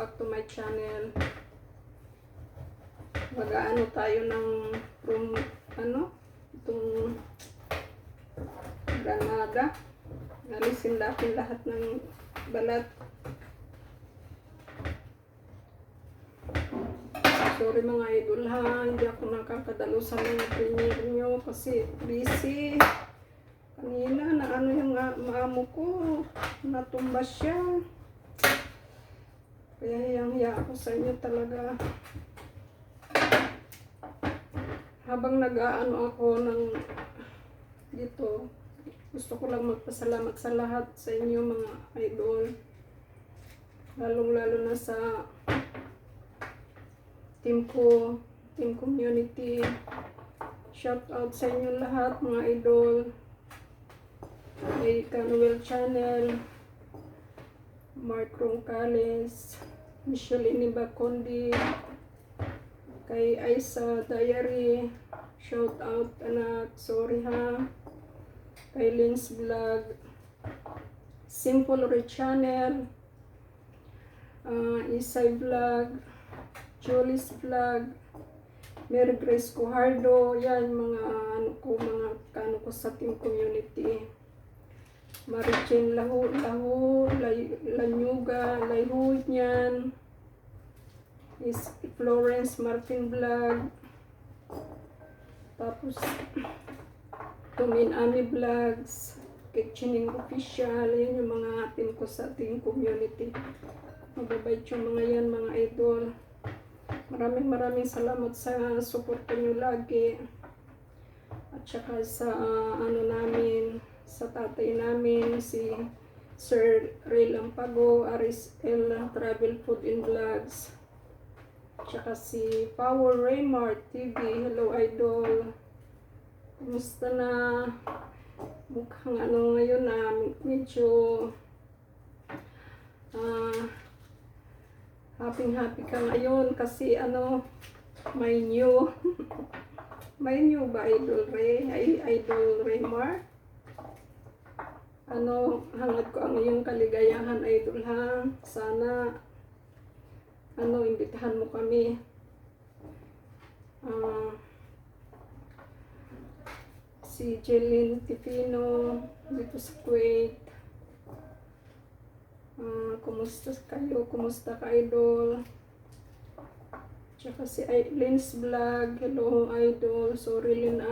back to my channel. Mag-aano tayo ng itong granada. Alisin natin lahat ng balat. Sorry mga idol ha, hindi ako nakakadalo sa mga premiere nyo kasi busy. Kanina na ano yung maamo ko, natumba siya. Kaya hiyang-hiya ako sa inyo talaga. Habang nag-aano ako ng dito, gusto ko lang magpasalamat sa lahat sa inyo mga idol. Lalong-lalo na sa team ko, team community. Shout out sa inyo lahat mga idol. Kay Canuel Channel, Mark Roncales, Michelle Inibacondi, kay Aisa Diary, shout out anak, sorry ha, kay Lins Vlog, Simple Ray Channel, Isay Vlog, Julie's Vlog, Mary Grace Cujardo, yan mga kano ko sa team community. Marichin Lanyuga, Layhood niyan, is Florence Martin Vlog, tapos Tumin Ami Vlogs, Kitchening Official, yan yung mga team ko sa team community. Mababait yung mga yan mga idol. Maraming salamat sa support nyo lagi. At saka sa namin, sa tatay namin, si Sir Ray Lampago, Aris L. Travel Food and Vlogs. Tsaka si Power Raymart TV. Hello idol. Kumusta na? Mukhang ngayon na medyo happy ka ngayon kasi may new. May new ba idol Ray? Idol Raymart? Hangad ko ang iyong kaligayahan idol ha. Sana imbitahan mo kami. Si Jeline Tifino dito sa Kuwait. Kumusta kayo? Kumusta ka idol? Tsaka si Lynn's Vlog. Hello idol. Sorry Lynn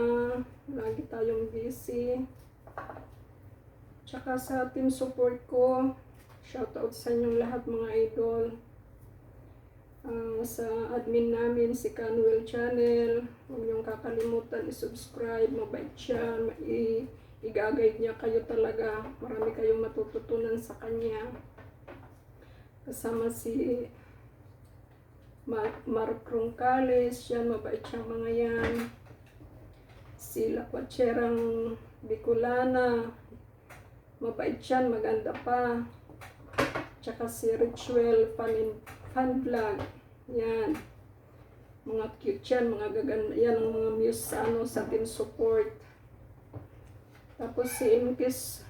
lagi tayong busy. Tsaka sa team support ko, shoutout sa inyong lahat mga idol. Sa admin namin, si Canuel Channel, huwag niyong kakalimutan i-subscribe, mabait siya, i-guide niya kayo talaga. Marami kayong matututunan sa kanya. Kasama si Mark Roncales, yan, mabait siya mga yan. Si Lapatserang Bicolana, mabait yan, maganda pa. Tsaka si Ritual Fan Vlog. Yan. Mga cute yan, mga gaganda. Yan ang mga muse sa team support. Tapos si Inkis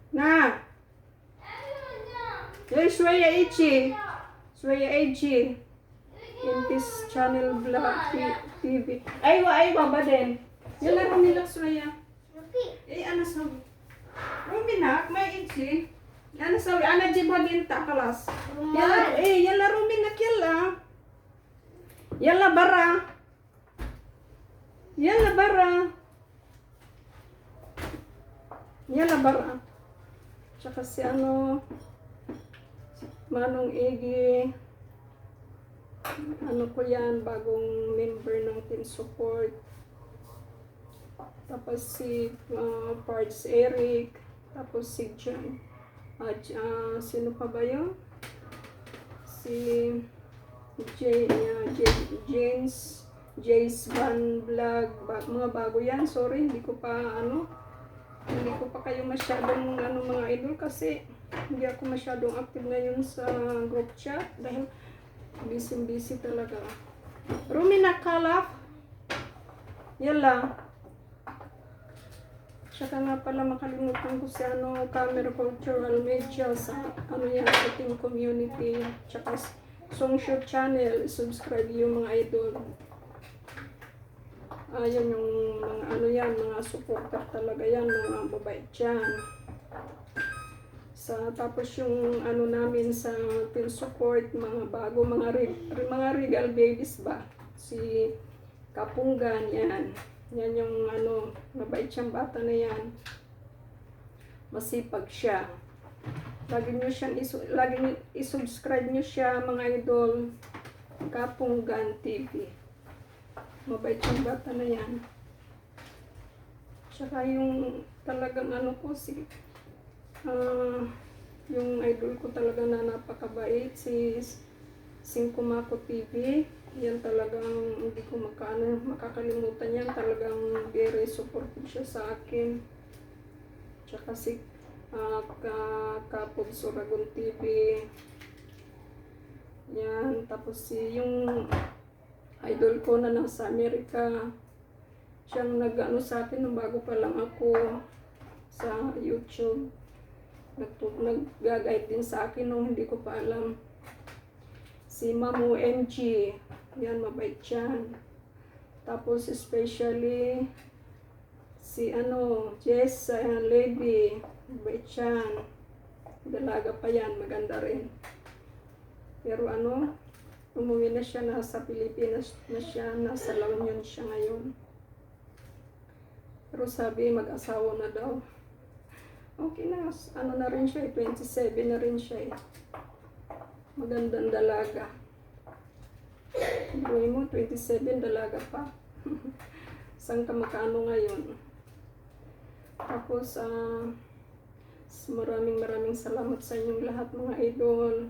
na! Hey, Shreya Ichi! Inkis Channel Vlog TV. Aywa ba din? Yan laro nila, Shreya. Sabi? Ruminak, may Ichi. Sabi? Jibhaginta kalas. Yala ruminak yala. Yala bara. Tsaka si Manong Igi. Ko yan, bagong member ng team support. Tapos si Pards Eric. Tapos si John. Sino pa ba yun? Si Jace Van Vlog. Mga bago yan. Sorry, hindi ko pa kayo masyadong mga idol kasi hindi ako masyadong active ngayon sa group chat dahil busy talaga. Rumi nakalap. Yala. Tsaka nga pala makalimutan ko si Camera Cultural Media sa yan, sa Team Community. Tsaka Songshoot Channel, subscribe yung mga idol. Yan yung mga yan, mga supporter talaga yan, mga mabait dyan. Tapos yung namin sa team support, mga bago, mga regal babies ba, si Kapunggan, yan yung mabait siyang bata na yan, masipag siya. Laging i-subscribe nyo siya mga idol, Kapunggan TV, mabait siyang bata na yan. Tsaka yung talagang ko yung idol ko talaga na napakabait, si Singkumako TV. Yan talagang hindi ko makakalimutan yan. Talagang very supportive siya sa akin. Tsaka si Kapog Suragon TV. Yan. Tapos yung idol ko na nasa Amerika, siyang sa akin nung bago pa lang ako sa YouTube. Nag-guide din sa akin nung hindi ko pa alam. Si Mamu MG, yan mabait yan. Tapos especially si Jess Lady, mabait yan. Dalaga pa yan, maganda rin. Pero umuwi na siya, nasa Pilipinas na siya, nasa La Union siya ngayon. Pero sabi mag-asawa na daw. Okay na, na rin siya, 27 na rin siya. Magandang dalaga. Buhay mo, 27, dalaga pa. Saan ka makaano ngayon? Tapos, maraming salamat sa inyong lahat mga idol.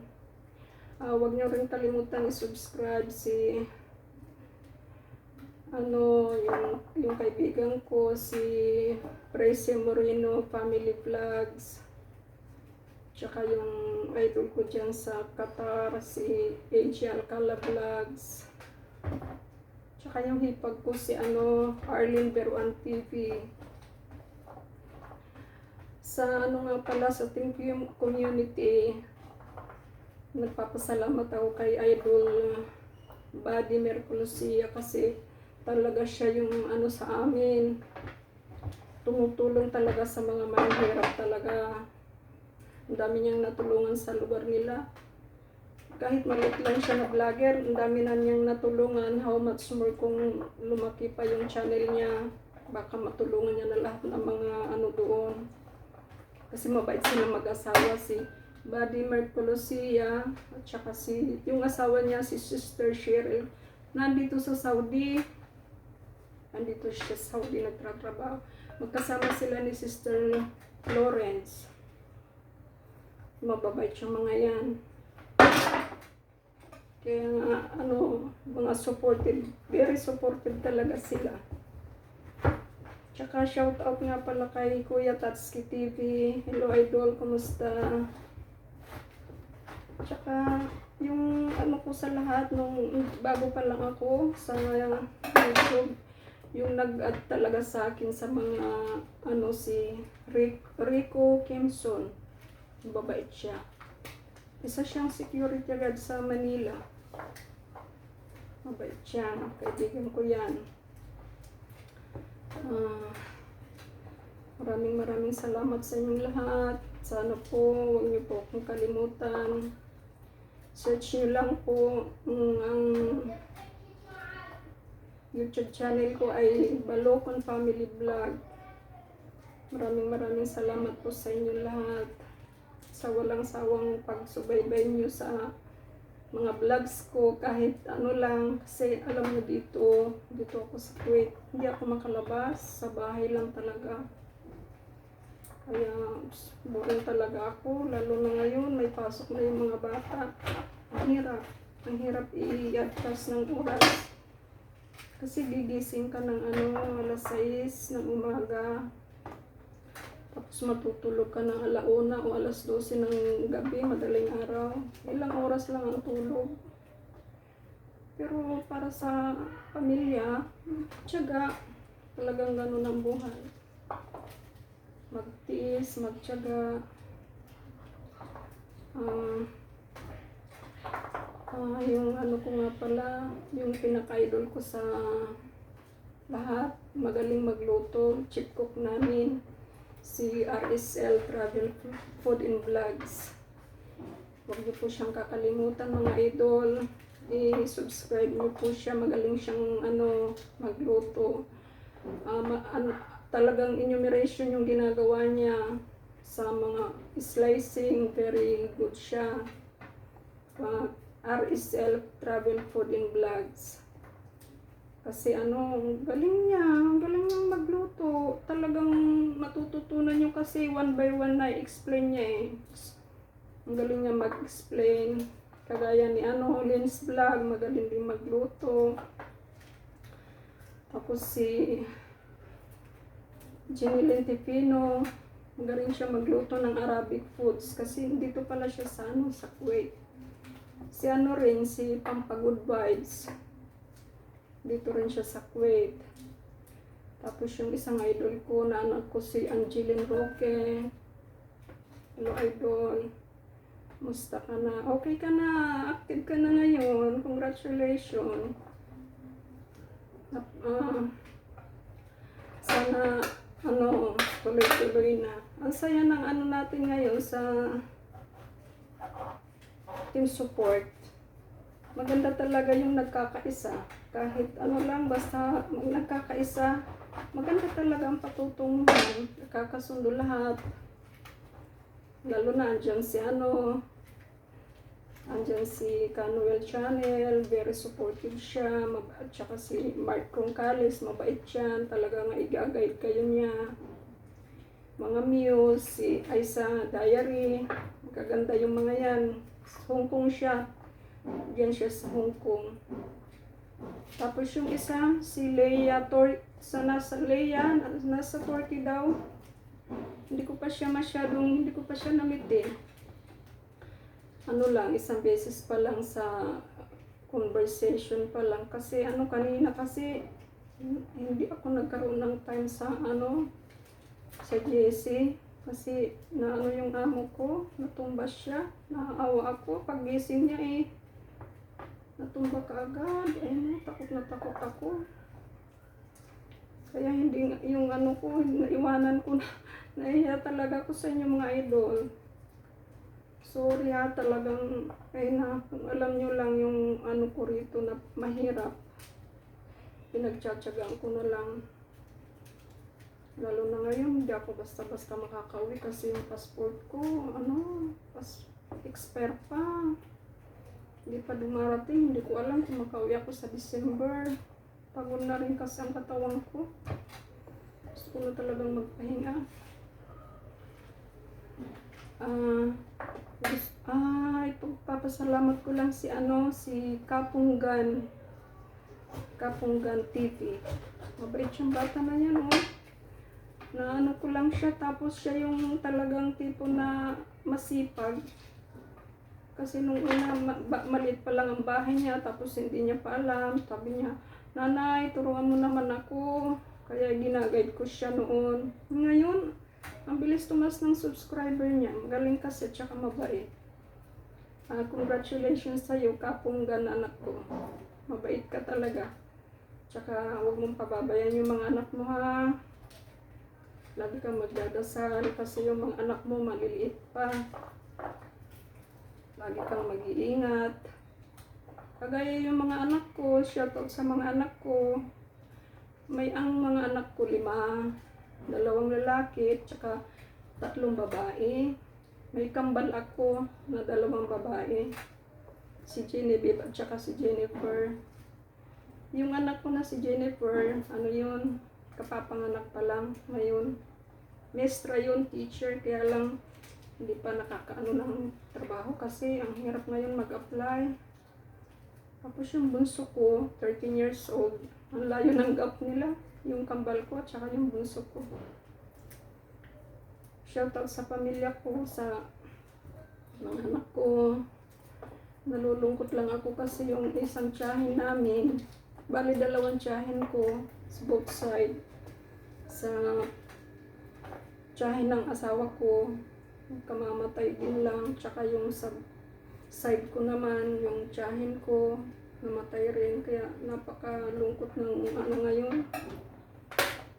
Huwag niyo rin kalimutan i-subscribe si yung kaibigan ko, si Prece Moreno Family Vlogs. Tsaka yung idol ko dyan sa Qatar, si AJ Alcala Vlogs. Tsaka yung hipag ko si Arlene Beruan TV. Sa nga pala sa Team Community, nagpapasalamat ako kay Idol Buddy Mercolosia kasi talaga siya yung sa amin. Tumutulong talaga sa mga mahihirap talaga. Ang dami niyang natulungan sa lugar nila. Kahit maliit lang siya na vlogger, ang dami na niyang natulungan. How much more kung lumaki pa yung channel niya. Baka matulungan niya na lahat ng mga doon. Kasi mabait sila mag-asawa, si Buddy Mercolosia at saka yung asawa niya, si Sister Cheryl. Nandito sa Saudi. Andito siya sa Saudi nagtatrabaho. Magkasama sila ni Sister Lawrence. Mababait yung mga yan. Kaya mga supportive, very supportive talaga sila. Tsaka shout out nga pala kay Kuya Tatsuki TV. Hello idol, kumusta? Tsaka yung ko sa lahat nung bago pa lang ako sa YouTube, yung nag-add talaga sa akin sa mga si Rico Kimson. Mababait siya. Isa siyang security guard sa Manila. Mabait siya. Kaibigan ko yan. Maraming salamat sa inyong lahat. Sana po huwag niyo po akong kalimutan. Search niyo lang po ang YouTube channel ko ay Balocon Family Vlog. Maraming salamat po sa inyong lahat. Sa walang sawang pagsubaybay niyo sa mga vlogs ko, kahit lang, kasi alam mo dito ako sa Kuwait, hindi ako makalabas, sa bahay lang talaga. Kaya boring talaga ako, lalo na ngayon may pasok na yung mga bata. Ang hirap i-adjust ng oras. Kasi gigising ka ng alas 6 ng umaga. Tapos matutulog ka ng 1:00 o alas 12 ng gabi, madaling araw. Ilang oras lang ang tulog. Pero para sa pamilya, tiyaga, talagang ganun ang buhay. magtiis, magtiyaga. Yung ano ko nga pala, yung pinaka-idol ko sa lahat, magaling magluto, chief cook namin, si RSL Travel Food and Vlogs. Huwag niyo po siyang kakalimutan mga idol. I-subscribe niyo po siya, magaling siyang magluto. Talagang enumeration yung ginagawa niya sa mga slicing, very good siya. RSL Travel Food and Vlogs. Kasi galing niyang magluto. Talagang matututunan niyo kasi one by one na explain niya eh. Ang galing niya mag-explain. Kagaya ni Lens Vlog, magaling din magluto. Tapos si Jenny Lentipino, magaling siya magluto ng Arabic foods kasi dito pala siya sa Kuwait. Si si Pampagood Vibes, dito rin siya sa Kuwait. Tapos yung isang idol ko na anak ko si Angeline Roque. Hello idol, musta ka na? Okay ka na, active ka na ngayon, congratulations. Sana tuloy-tuloy na. Ang saya ng natin ngayon sa team support. Maganda talaga yung nagkakaisa. Kahit lang, basta nagkakaisa, maganda talaga ang patutunguhan. Nakakasundo lahat. Lalo na andyan si Canuel Channel, very supportive siya. At saka si Mark Roncales, mabait yan. Talaga nga i-guide kayo niya. Mga Muse, si Aisa Diary, magaganda yung mga yan. Hong Kong siya. Diyan siya sa Hong Kong. Tapos yung isa, si Leia nasa Turkey daw. Hindi ko pa siya namitin. Isang beses pa lang sa conversation pa lang. Kasi kanina kasi hindi ako nagkaroon ng time sa sa JC. Kasi yung amo ko, natumba siya. Naawa ako. Pag-gising niya natumba ka agad. Takot na takot ako. Kaya hindi yung naiwanan ko na. Nahiya talaga ako sa inyo mga idol. Sorry talagang, kung alam nyo lang yung ko rito na mahirap. Pinagtsatsagaan ko na lang. Lalo na ngayon, hindi ako basta-basta makakauwi kasi yung passport ko, expire pa. Hindi pa dumarating, hindi ko alam kung makauwi ako sa December. Pagod na rin kasi ang katawan ko. Gusto ko na talagang magpahinga. Ipagpapasalamat ko lang si Kapunggan TV. Mabait siyang bata na yan, na ko lang siya, tapos siya yung talagang tipo na masipag. Kasi nung una, maliit pa lang ang bahay niya, tapos hindi niya pa alam. Sabi niya, nanay, turuan mo naman ako. Kaya ginaguide ko siya noon. Ngayon, ang bilis tumas ng subscriber niya. Magaling kasi, tsaka mabait. Congratulations sa'yo, Kapunggan anak ko. Mabait ka talaga. Tsaka huwag mong pababayan yung mga anak mo, ha. Lagi kang magdadasal kasi yung mga anak mo maliliit pa. Lagi kang mag-iingat. Kagaya yung mga anak ko, shoutout sa mga anak ko. Ang mga anak ko 5, 2 lalaki, tsaka 3 babae. May kambal ako na 2 babae. Si Genevieve at tsaka si Jennifer. Yung anak ko na si Jennifer, yun, kapapanganak pa lang ngayon. Mestra yun, teacher, kaya lang hindi pa nakakaano ng trabaho kasi ang hirap ngayon mag-apply. Tapos yung bunso ko, 13 years old. Ang layo ng gap nila, yung kambal ko at saka yung bunso ko. Shoutout sa pamilya ko, sa mga anak ko. Nalulungkot lang ako kasi yung isang tiyahin namin, bali 2 tiyahin ko, sa both side. Sa tiyahin ng asawa ko, kamamatay din lang. Tsaka yung sa side ko naman, yung tiyahin ko, namatay rin. Kaya napakalungkot ng ano ngayon.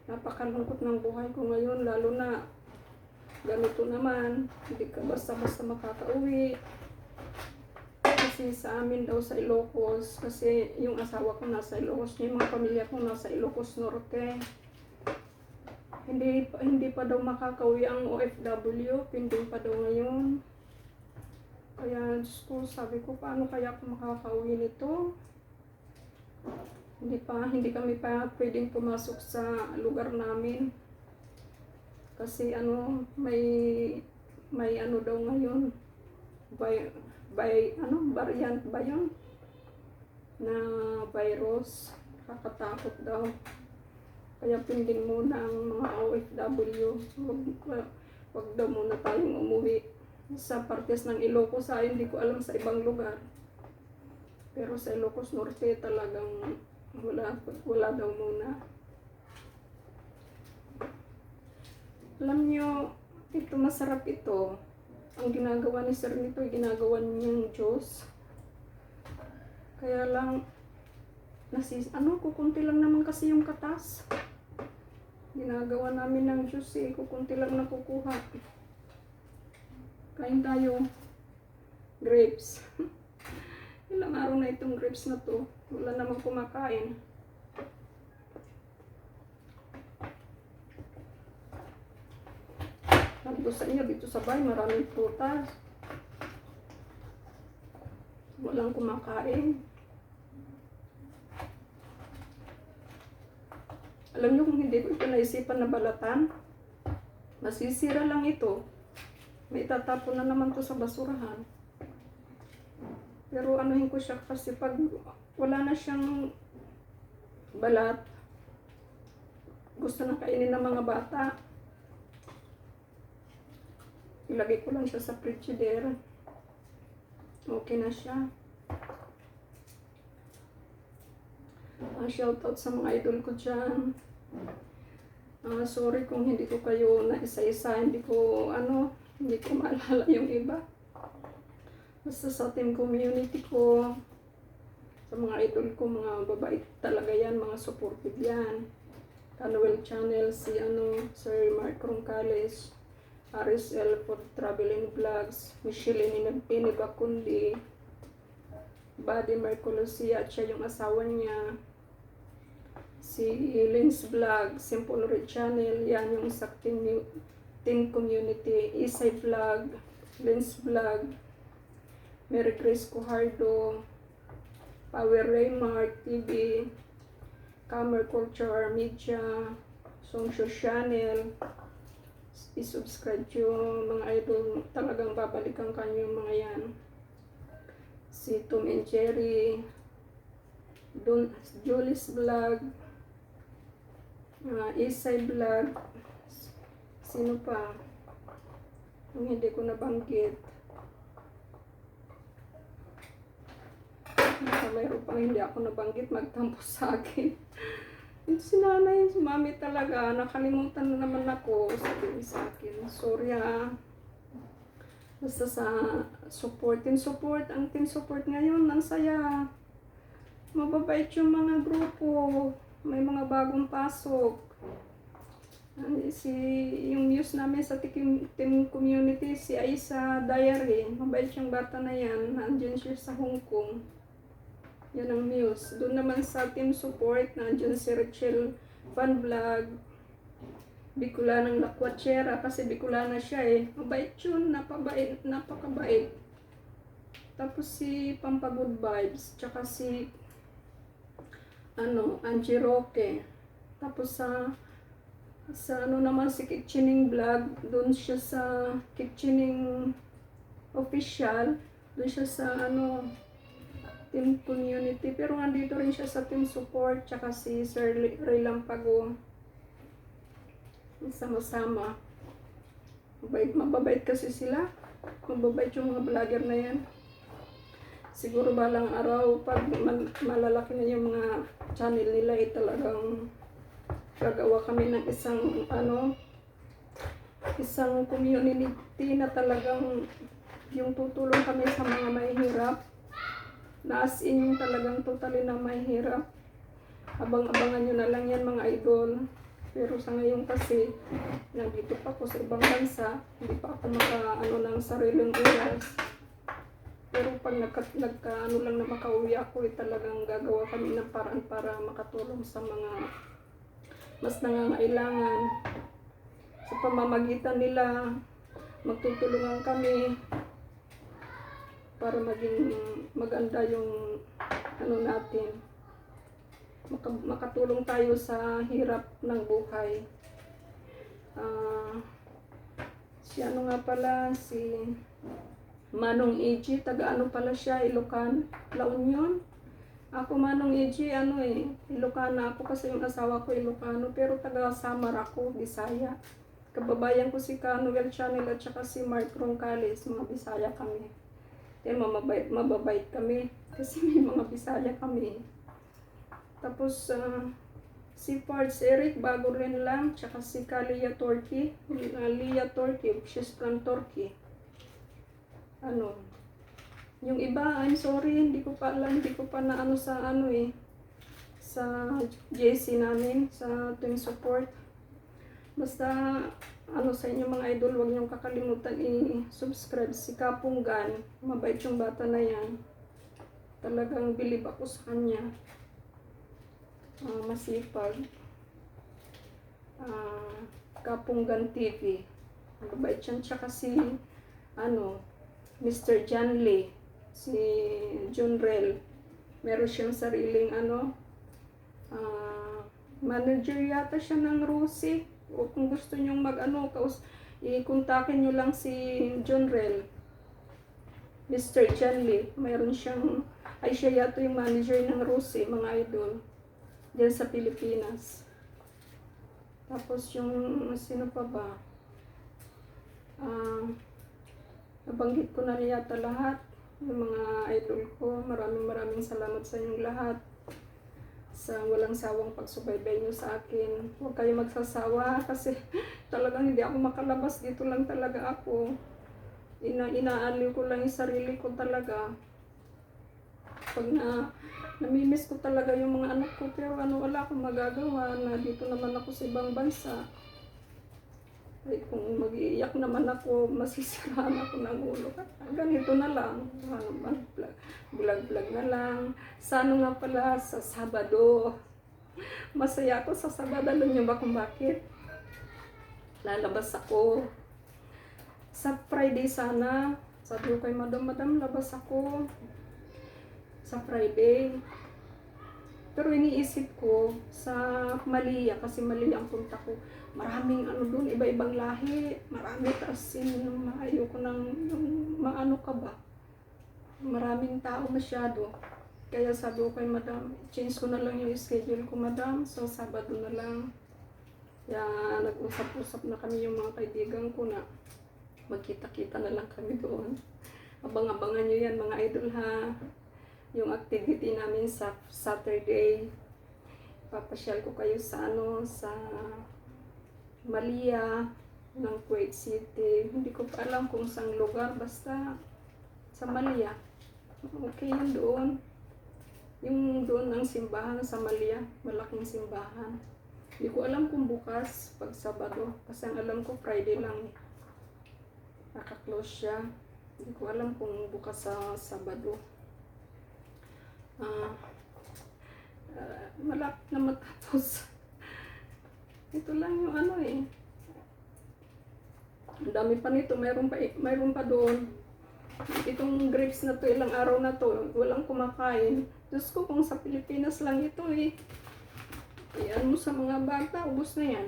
Napakalungkot ng buhay ko ngayon, lalo na ganito naman. Hindi ka basta-basta makakauwi. Kasi sa amin daw sa Ilocos, kasi yung asawa ko nasa Ilocos, yung mga pamilya ko nasa Ilocos Norte. Hindi pa daw makakauwi ang OFW, pending pa daw ngayon. Kaya Diyos ko, sabi ko, paano kaya ako makakauwi nito? Hindi kami pa pwedeng pumasok sa lugar namin. Kasi may ano daw ngayon, variant ba yun? Na virus, kakatakot daw. Kaya pending muna ang mga OFW. Wag daw muna tayong umuwi. Sa partes ng Ilocos, hindi ko alam sa ibang lugar. Pero sa Ilocos Norte talagang wala daw muna. Alam nyo, ito masarap ito. Ang ginagawa ni Sir nito, ginagawa niyang juice. Kaya lang, kukunti lang naman kasi yung katas. Ginagawa namin ng juice kukunti lang nakukuha. Kain tayo. Grapes. Ilang araw na itong grapes na to. Wala namang kumakain. Sabi ko sa inyo, dito sa bahay, maraming prutas. Walang kumakain. Alam nyo kung hindi ko ito naisipan na balatan, masisira lang ito. May tatapon na naman to sa basurahan. Pero anuhin ko siya kasi pag wala na siyang balat, gusto na kainin ng mga bata. Ilagay ko lang siya sa frigidaire. Okay na siya. Shout out sa mga idol ko dyan. Sorry kung hindi ko kayo na isa-isa, hindi ko maalala yung iba. Basta sa team community ko, sa mga idol ko, mga babae talaga yan, mga supportive yan. Canuel Channel, Sir Mark Roncales, RSL for Traveling Vlogs, Michelle Inibakundi, Buddy Mercolosia at siya yung asawa niya. Si Lens Vlog, Simple Red Channel, yan yung sa team community. Isay Vlog, Lens Vlog, Mary Grace Cujardo, Power Raymark TV, Camer Culture Media, Songsho Channel. I-subscribe yung mga idol, talagang babalikan kanyo yung mga yan. Si Tom and Jerry, Julie's Vlog, Isay Vlog, sino pa? Yung hindi ko nabanggit. Mayroon pang hindi ako nabanggit, magtampo sa akin. Si nanay, si mami talaga, nakalimutan na naman ako, sabi sa akin. Sorry Basta sa team support, ang team support ngayon, ang saya. Mababait yung mga grupo, may mga bagong pasok. Yung news namin sa team community, si Aisa Diary, mabait yung bata na yan, nandiyan siya sa Hong Kong. Yan ang news. Doon naman sa team support, nandiyan si Rachel Fan Vlog, Bicolanang Lakwachera, kasi Bicolana siya mabait yun, napakabait. Tapos si Pampa Good Vibes, tsaka si Angie Roque. Tapos sa naman si Kitchening Vlog, doon siya sa Kitchening Official, doon siya sa team community, pero nandito rin siya sa team support, tsaka si Sir Ray Lampago. Sama-sama. Mababait kasi sila. Mababait yung mga vlogger na yan. Siguro balang araw, pag malalaki na yung mga channel nila, talagang gagawa kami ng isang isang community na talagang yung tutulong kami sa mga mahihirap. Na as in talagang totally na mahihirap. Abang-abangan nyo na lang yan mga idol. Pero sa ngayon kasi, nandito pa ako sa ibang bansa, hindi pa ako maka-ano ng sariling oras. Pero pag nagka lang na makauwi ako, talagang gagawa kami ng paraan para makatulong sa mga mas nangangailangan. Sa pamamagitan nila, magtutulungan kami para maging maganda yung ano natin. Makatulong tayo sa hirap ng buhay. Si ano nga pala, si Manong EG, taga ano pala siya, Ilocan, La Union. Ako Manong EG, Ilocana ako kasi yung asawa ko Ilocano, pero taga Samar ako, Bisaya. Kababayan ko si Canuel Channel at saka si Mark Roncales, mga Bisaya kami. Kaya mababait kami kasi may mga Bisaya kami. Tapos si Parts Eric, bago rin lang, tsaka si Kalia Turkey, Lia Turkey, she's from Turkey. Yung iba, I'm sorry, hindi ko pa na sa sa JC namin, sa team support. Basta, sa inyo mga idol, huwag niyong kakalimutan i-subscribe si Kapunggan. Mabait yung bata na yan. Talagang bilib ako sa kanya. Masipag. Kapunggan TV. Mabait yan. Tsaka si, Mr. John Lee. Si Junrel. Meron siyang sariling, manager yata siya ng Rosie. O kung gusto nyong i-kontakin nyo lang si Junrel. Mr. John Lee. Mayroon siyang, siya yata yung manager ng Rosie, mga idol. Diyan sa Pilipinas. Tapos yung, sino pa ba? Nabanggit ko na yata lahat. Yung mga idol ko. Maraming salamat sa inyong lahat. Sa walang sawang pagsubaybay nyo sa akin. Huwag kayo magsasawa kasi talagang hindi ako makalabas. Dito lang talaga ako. Inaaliw ko lang yung sarili ko talaga. Pag namimiss ko talaga yung mga anak ko. Pero wala akong magagawa na dito naman ako sa ibang bansa. Ay, kung mag-iiyak naman ako, masisiraan ako ng ulo. Ganito na lang. Vlog na lang. Sa nga pala, sa Sabado. Masaya ako sa Sabado. Alam niyo ba kung bakit? Lalabas ako. Sa Friday sana. Sabi ko kay Madam, labas ako. Sa Friday. Pero iniisip ko sa Malia, kasi Malia ang punta ko. Maraming doon, iba-ibang lahi. Marami tasin, ayoko ng ka ba? Maraming tao masyado. Kaya sabi ko kay Madam, change ko na lang yung schedule ko, Madam. So, Sabado na lang. Kaya nag-usap-usap na kami yung mga kaibigan ko na magkita-kita na lang kami doon. Abang-abangan nyo yan, mga idol ha. Yung activity namin sa Saturday. Papasyal ko kayo sa sa Malia ng Kuwait City. Hindi ko pa alam kung saan lugar, basta sa Malia. Okay yun doon. Yung doon ang simbahan sa Malia, malaking simbahan. Hindi ko alam kung bukas pag Sabado, kasi ang alam ko Friday lang. Naka-close siya. Hindi ko alam kung bukas sa Sabado. Malapit na matapos. Ito lang yung ang dami pa nito, mayroon pa doon. Itong grapes na to, ilang araw na to, walang kumakain. Diyos ko, kung sa Pilipinas lang ito Iyan mo sa mga bata, ubos na yan.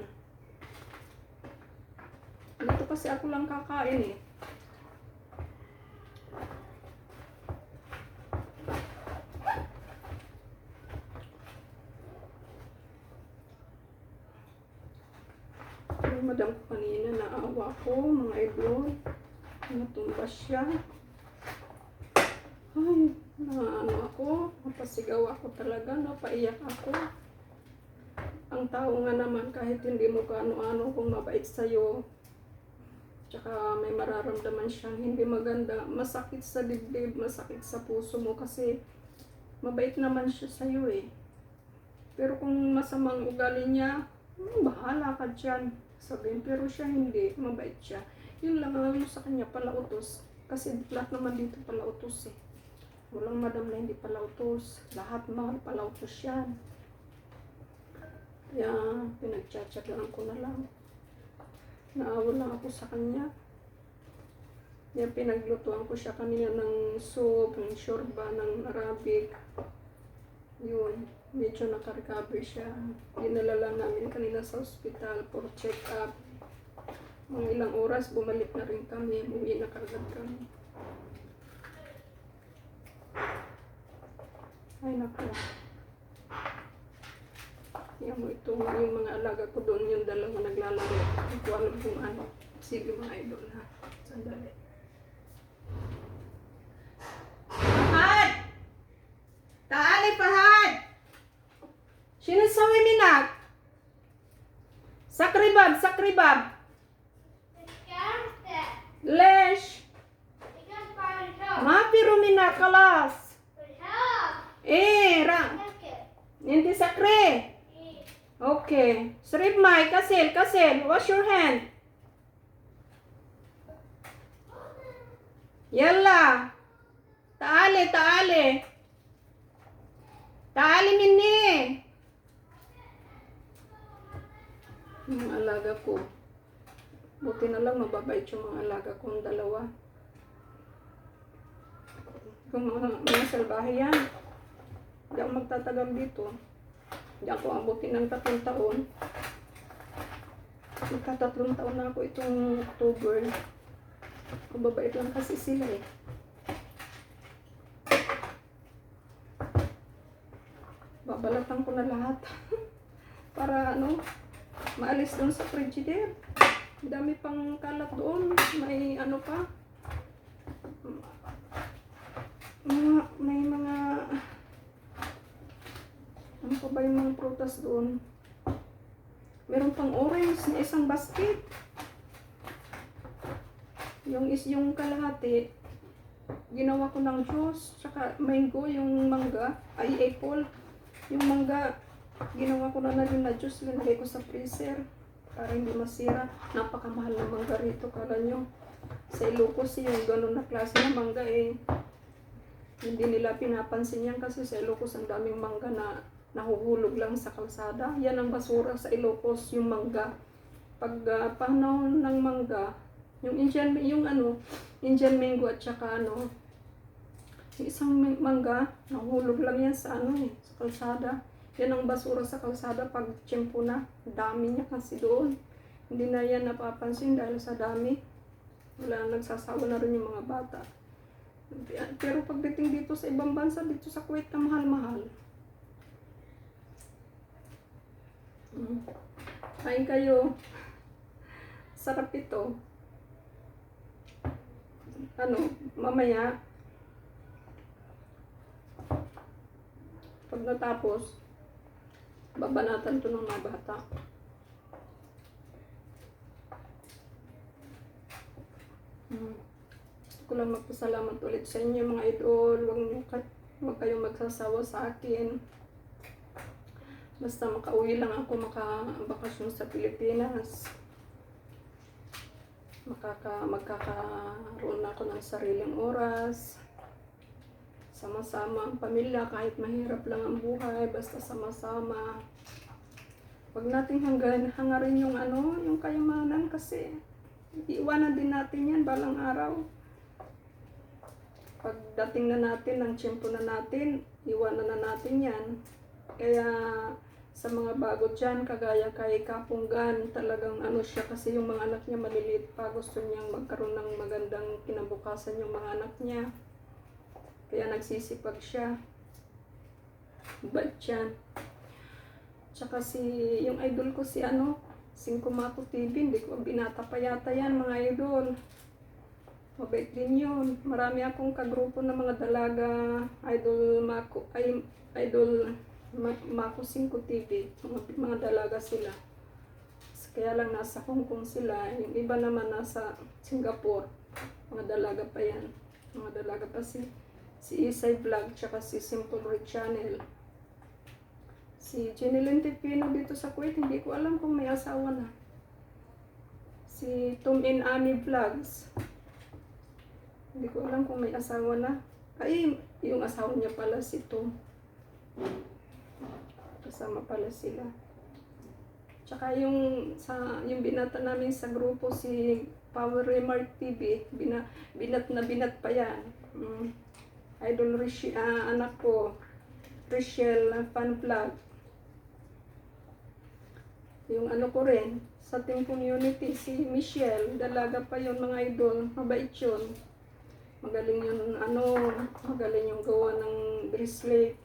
Dito kasi ako lang kakain Madam ko kanina, naawa ko, mga idol. Natumba siya. Ay, ako, napasigaw ako talaga, napaiyak ako. Ang tao nga naman, kahit hindi mo kaano-ano kung mabait sa'yo, Tsaka may mararamdaman siyang hindi maganda. Masakit sa dibdib, masakit sa puso mo kasi mabait naman siya sa'yo eh. Pero kung masamang ugali niya, bahala ka dyan. Sabihin, pero siya hindi, mabait siya. Yun lang ang ano sa kanya, palautos. Kasi lahat naman dito palautos eh. Walang madam na hindi palautos. Lahat mga palautos yan. Kaya pinagtsatsagaan ko na lang. Naawa lang ako sa kanya. Kaya pinaglutuan ko siya kanina ng soup, ng shorba, ng Arabic. Yun, medyo nakarecover siya. Dinala lang namin kanina sa hospital for check-up. Mga ilang oras, bumalik na rin kami. Uwi na kagad kami. Ay, naku. Yan mo ito, yung mga alaga ko doon, yung dalawa naglalaro. Hindi ko alam kung ano. Sige mga idol ha. Sandali. Fahad! Taali, Fahad! Sino sa minak? Sakribab, sakribab. Lesh. Ma pero minak kalas. Hindi sakre. Okay. Srib Mai, kasil, kasil. Wash your hand. Yalla. Taali, taali. Taali minni. Yung alaga ko. Buti na lang mababait yung mga alaga kong dalawa. Kung mga salbahe yan, hindi ako magtatagal dito. Hindi ako abutin ng 3 taon. Magka-3 taon na ako itong October. Mababait lang kasi sila eh. Babalatan ko na lahat. Para ano, maalis doon sa frigidaire. Dami pang kalat doon. May ano pa. May mga ano pa ba yung mga prutas doon? Meron pang orange na isang basket. Yung kalahati, ginawa ko ng juice. Tsaka mango, yung mangga, ay apple. Yung mangga, ginawa ko na rin na juice. Linagay ko sa freezer para hindi masira. Napakamahal na mangga rito. Kala nyo, sa Ilocos yung ganun na klase na mangga eh. Hindi nila pinapansin yan kasi sa Ilocos ang daming mangga na nahuhulog lang sa kalsada. Yan ang basura sa Ilocos, yung mangga. Pag panahon ng mangga, yung Indian mango at saka yung isang mangga, nahulog lang yan sa sa kalsada. Yan ang basura sa kalsada pag tiyempo na. Dami niya kasi doon. Hindi na yan napapansin dahil sa dami. Wala, nagsasawa na rin yung mga bata. Pero pagdating dito sa ibang bansa, dito sa Kuwait na mahal-mahal. Kain kayo. Sarap ito. Mamaya, pag natapos, babanatan to ng mga bata. Gusto ko lang magpasalamat ulit sa inyo mga idol. Huwag kayong magsasawa sa akin. Basta makauwi lang ako, makabakasyon sa Pilipinas. Magkakaroon ako ng sariling oras. Sama-sama ang pamilya, kahit mahirap lang ang buhay, basta sama-sama. Huwag nating hangarin yung kayamanan kasi iiwanan din natin yan balang araw. Pagdating na natin, ng tiyempo na natin, iwanan na natin yan. Kaya sa mga bago dyan, kagaya kay Kapunggan, talagang siya kasi yung mga anak niya maliliit pa. Gusto niyang magkaroon ng magandang kinabukasan yung mga anak niya. Kaya nagsisipag siya. Bad yan. Tsaka yung idol ko Singkumato TV, hindi ko binata pa yata yan mga idol. Mabait din yun. Marami akong kagrupo ng mga dalaga, Mako 5 TV, mga dalaga sila. Kaya lang nasa Hong Kong sila. Yung iba naman nasa Singapore. Mga dalaga pa yan. Mga dalaga pa si Isay Vlog, tsaka si Simple Red Channel. Si Jenilyn Tipino dito sa Kuwait, hindi ko alam kung may asawa na. Si Tom and Ami Vlogs, hindi ko alam kung may asawa na. Ay, yung asawa niya pala si Tom. Kasama pala sila. Tsaka yung binata namin sa grupo, si Power Remark TV, binat pa yan. Idol anak ko, Rachel Fan Vlog. Yung ano ko rin, sa team community, si Michelle, dalaga pa yun mga idol, mabait yun. Magaling yung gawa ng bracelet.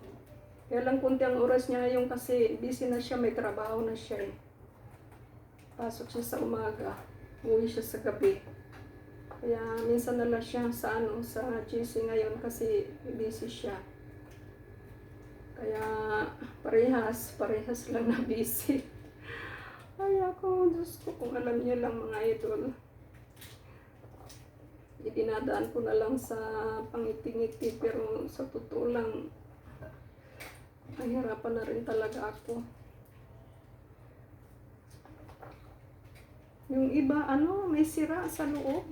Kaya lang kunti ang oras niya ngayon kasi busy na siya, may trabaho na siya eh. Pasok siya sa umaga, uwi siya sa gabi. Kaya minsan na lang siya sa GC ngayon kasi busy siya. Kaya parehas lang na busy. Ay ako, Diyos ko, kung alam niyo lang mga idol. Idinadaan ko na lang sa pangiti-ngiti, pero sa totoo lang, nahihirapan na rin talaga ako. Yung iba, may sira sa loob.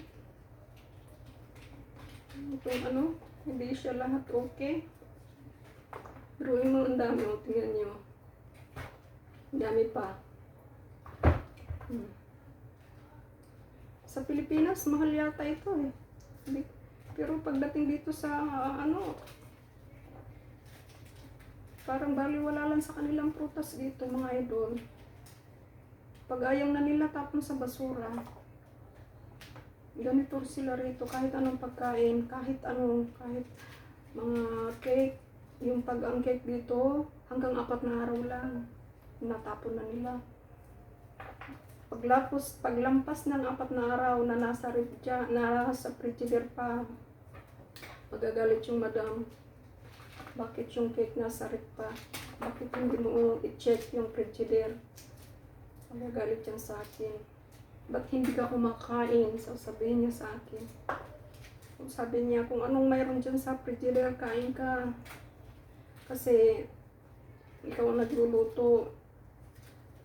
Itong hindi siya lahat okay. Pero yung ang dami, tingnan nyo. Ang dami pa. Sa Pilipinas, mahal yata ito eh. Pero pagdating dito sa parang baliwala lang sa kanilang prutas dito mga idol. Pag ayaw na nila tapon sa basura. Ganito sila rito, kahit anong pagkain, kahit mga cake. Yung ang cake dito, hanggang 4 na araw lang, natapon na nila. Paglampas ng 4 na araw na nasa frigidaire pa, magagalit yung madam. Bakit yung cake nasa ref pa? Bakit hindi mo i-check yung frigidaire? Magagalit yan sa akin. Ba't hindi ka kumakain? So, sabihin niya sa akin. Sabi niya, kung anong mayroon dyan sa frigidaire, kain ka. Kasi, ikaw ang nagluluto.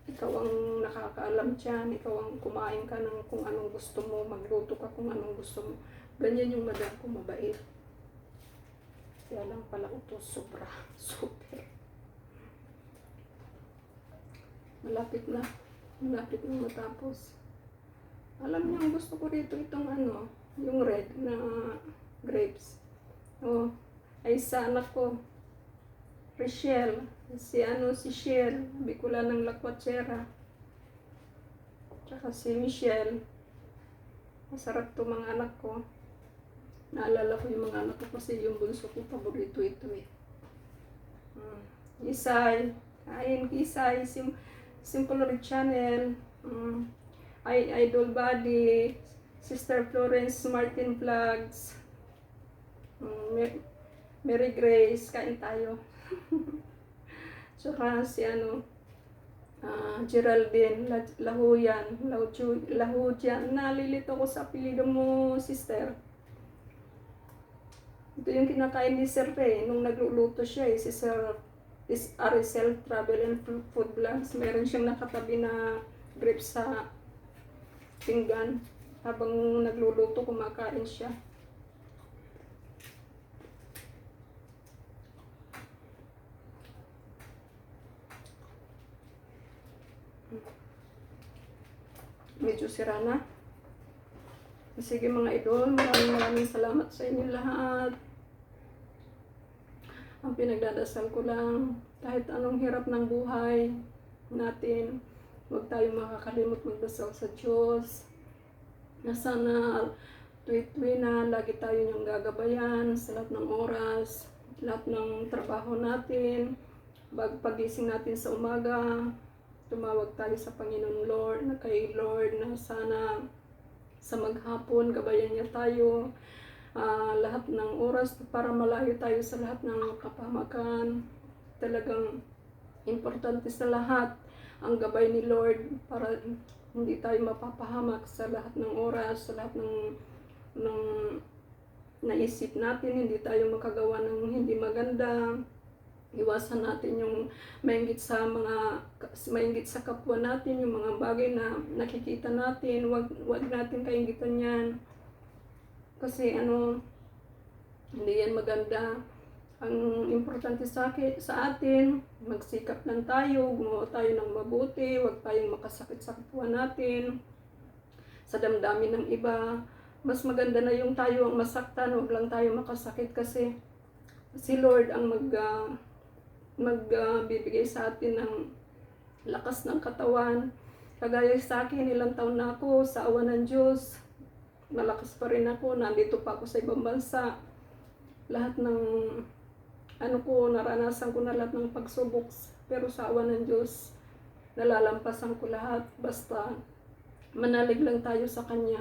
Ikaw ang nakakaalam dyan. Ikaw ang kumain ka ng kung anong gusto mo. Magluto ka kung anong gusto mo. Ganyan yung madam ko, mabait. Kaya lang pala utos, sobra. Super. Malapit na matapos. Alam niyo, ang gusto ko rito itong yung red na grapes. Ay sa anak ko, Rachel, si Shell, Bicula ng Lakwachera. Tsaka si Michelle. Masarap to mga anak ko. Naalala ko yung mga anak ko kasi yung bunso ko, paborito ito eh. Isay, kain Isay, Simple Red Channel, Idol Body, Sister Florence Martin Vlogs, Mary Grace, kain tayo. Tsaka si Geraldine Lahujan, nalilito ko sa apelyido mo, sister. Ito yung kinakain ni Sir Ray nung nagluluto siya si Sir Aricel Travel and Food Vlogs. Meron siyang nakatabi na grapes sa pinggan. Habang nagluluto, kumakain siya. Medyo sira na. Sige mga idol, maraming salamat sa inyo lahat. Ang pinagdadasal ko lang, kahit anong hirap ng buhay natin, huwag tayong makakalimot magdasal sa Diyos. Na sana tuwi-tuwi na lagi tayo niyang gagabayan sa lahat ng oras, lahat ng trabaho natin. Pagising natin sa umaga, tumawag tayo sa Panginoon Lord, na kay Lord na sana sa maghapon gabayan niya tayo. Lahat ng oras para malayo tayo sa lahat ng kapahamakan. Talagang importante sa lahat ang gabay ni Lord para Hindi tayo mapapahamak sa lahat ng oras, sa lahat ng naisip natin. Hindi tayo makagawa ng hindi maganda. Iwasan natin yung mainggit sa kapwa natin, yung mga bagay na nakikita natin. Wag natin kainggitan yan. Kasi hindi yan maganda. Ang importante sa atin, magsikap lang tayo, gumawa tayo ng mabuti, huwag tayong makasakit sa kapwa natin, sa damdamin ng iba. Mas maganda na yung tayo ang masaktan, huwag lang tayo makasakit kasi si Lord ang magbibigay sa atin ng lakas ng katawan. Kagaya sa akin, ilang taon na ako sa awa ng Diyos. Malakas pa rin ako, nandito pa ako sa ibang bansa. Lahat ng naranasan ko na lahat ng pagsubok. Pero sa awa ng Diyos, nalalampasan ko lahat. Basta manalig lang tayo sa Kanya.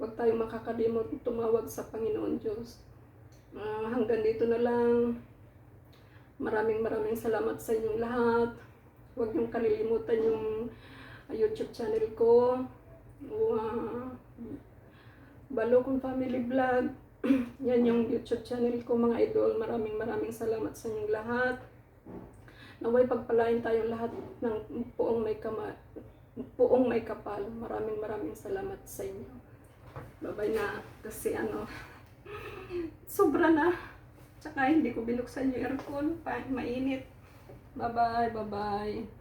Huwag tayo makakalimot tumawag sa Panginoon Diyos. Hanggang dito na lang. Maraming salamat sa inyong lahat. Huwag niyong kalilimutan yung YouTube channel ko. Balokong Family Vlog. Yan yung YouTube channel ko, mga idol. Maraming salamat sa inyong lahat. Naway pagpalain tayong lahat ng puong may kapal. Maraming salamat sa inyo. Bye-bye na. Kasi sobra na. Tsaka hindi ko binuksan yung aircon. Mainit. Bye-bye.